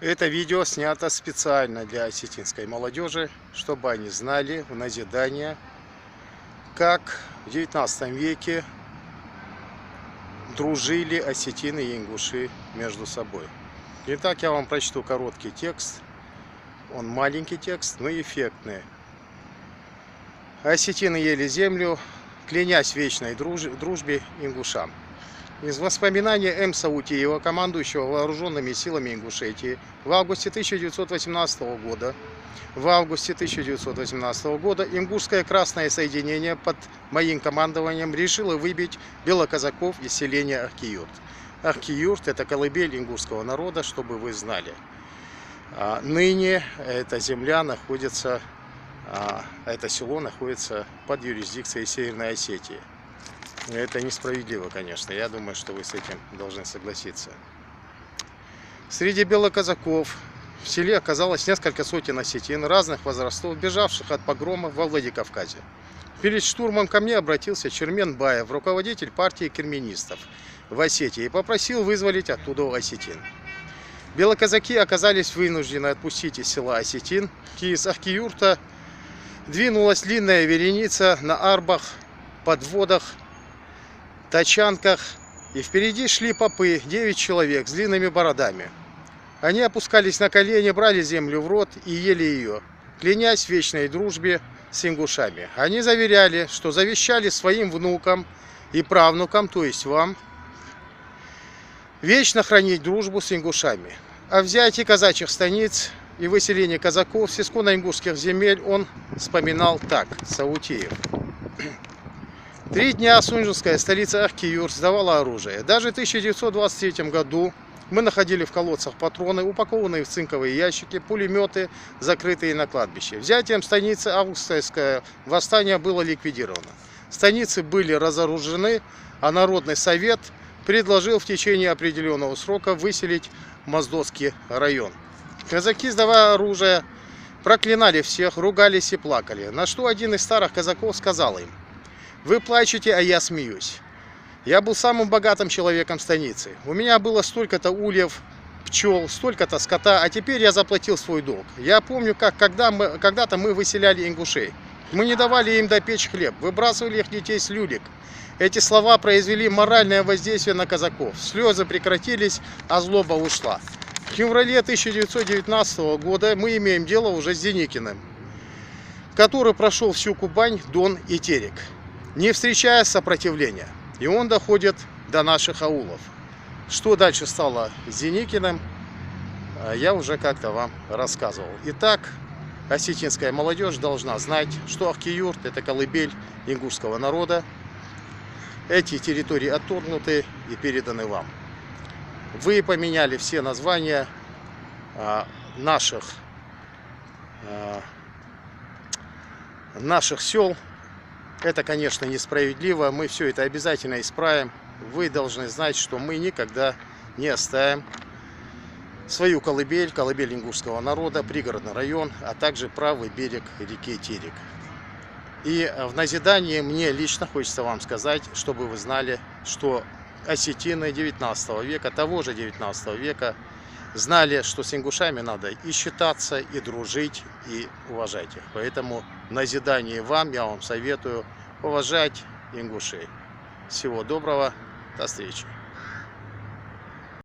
Это видео снято специально для осетинской молодежи, чтобы они знали в назидание, как в 19 веке дружили осетины и ингуши между собой. Итак, я вам прочту короткий текст. Он маленький текст, но эффектный. Осетины ели землю, клянясь вечной дружбе ингушам. Из воспоминаний М. Саутиева, командующего вооруженными силами Ингушетии, в августе 1918 года ингушское красное соединение под моим командованием решило выбить белоказаков из селения Ахкиюрт. Ахкиюрт – это колыбель ингушского народа, чтобы вы знали. Ныне эта земля находится, это село находится под юрисдикцией Северной Осетии. Это несправедливо, конечно. Я думаю, что вы с этим должны согласиться. Среди белоказаков в селе оказалось несколько сотен осетин разных возрастов, бежавших от погрома во Владикавказе. Перед штурмом ко мне обратился Чермен Баев, руководитель партии кирменистов в Осетии, и попросил вызволить оттуда осетин. Белоказаки оказались вынуждены отпустить из села осетин. Из Ахкиюрта двинулась длинная вереница на арбах, подводах, тачанках, и впереди шли попы, 9 человек с длинными бородами. Они опускались на колени, брали землю в рот и ели ее, клянясь в вечной дружбе с ингушами. Они заверяли, что завещали своим внукам и правнукам, то есть вам, вечно хранить дружбу с ингушами. О взятии казачьих станиц и выселении казаков с исконно-ингушских земель он вспоминал так, Саутиев. 3 дня Сунжинская столица Ахкиюрт сдавала оружие. Даже в 1923 году мы находили в колодцах патроны, упакованные в цинковые ящики, пулеметы, закрытые на кладбище. Взятием станицы Августовское восстание было ликвидировано. Станицы были разоружены, а Народный совет предложил в течение определенного срока выселить Моздокский район. Казаки, сдавая оружие, проклинали всех, ругались и плакали. На что один из старых казаков сказал им: «Вы плачете, а я смеюсь. Я был самым богатым человеком станицы. У меня было столько-то ульев, пчел, столько-то скота, а теперь я заплатил свой долг. Я помню, как когда-то мы выселяли ингушей. Мы не давали им допечь хлеб, выбрасывали их детей с люлек. Эти слова произвели моральное воздействие на казаков. Слезы прекратились, а злоба ушла. В феврале 1919 года мы имеем дело уже с Деникиным, который прошел всю Кубань, Дон и Терек, не встречая сопротивления. И он доходит до наших аулов. Что дальше стало с Деникиным, я уже как-то вам рассказывал. Итак, осетинская молодежь должна знать, что Ахкиюрт – это колыбель ингушского народа. Эти территории отторгнуты и переданы вам. Вы поменяли все названия наших сел. Это, конечно, несправедливо. Мы все это обязательно исправим. Вы должны знать, что мы никогда не оставим свою колыбель, колыбель ингушского народа, пригородный район, а также правый берег реки Терек. И в назидание мне лично хочется вам сказать, чтобы вы знали, что осетины 19 века, того же 19 века, знали, что с ингушами надо и считаться, и дружить, и уважать их. Поэтому в назидание вам я вам советую уважать ингушей. Всего доброго, до встречи.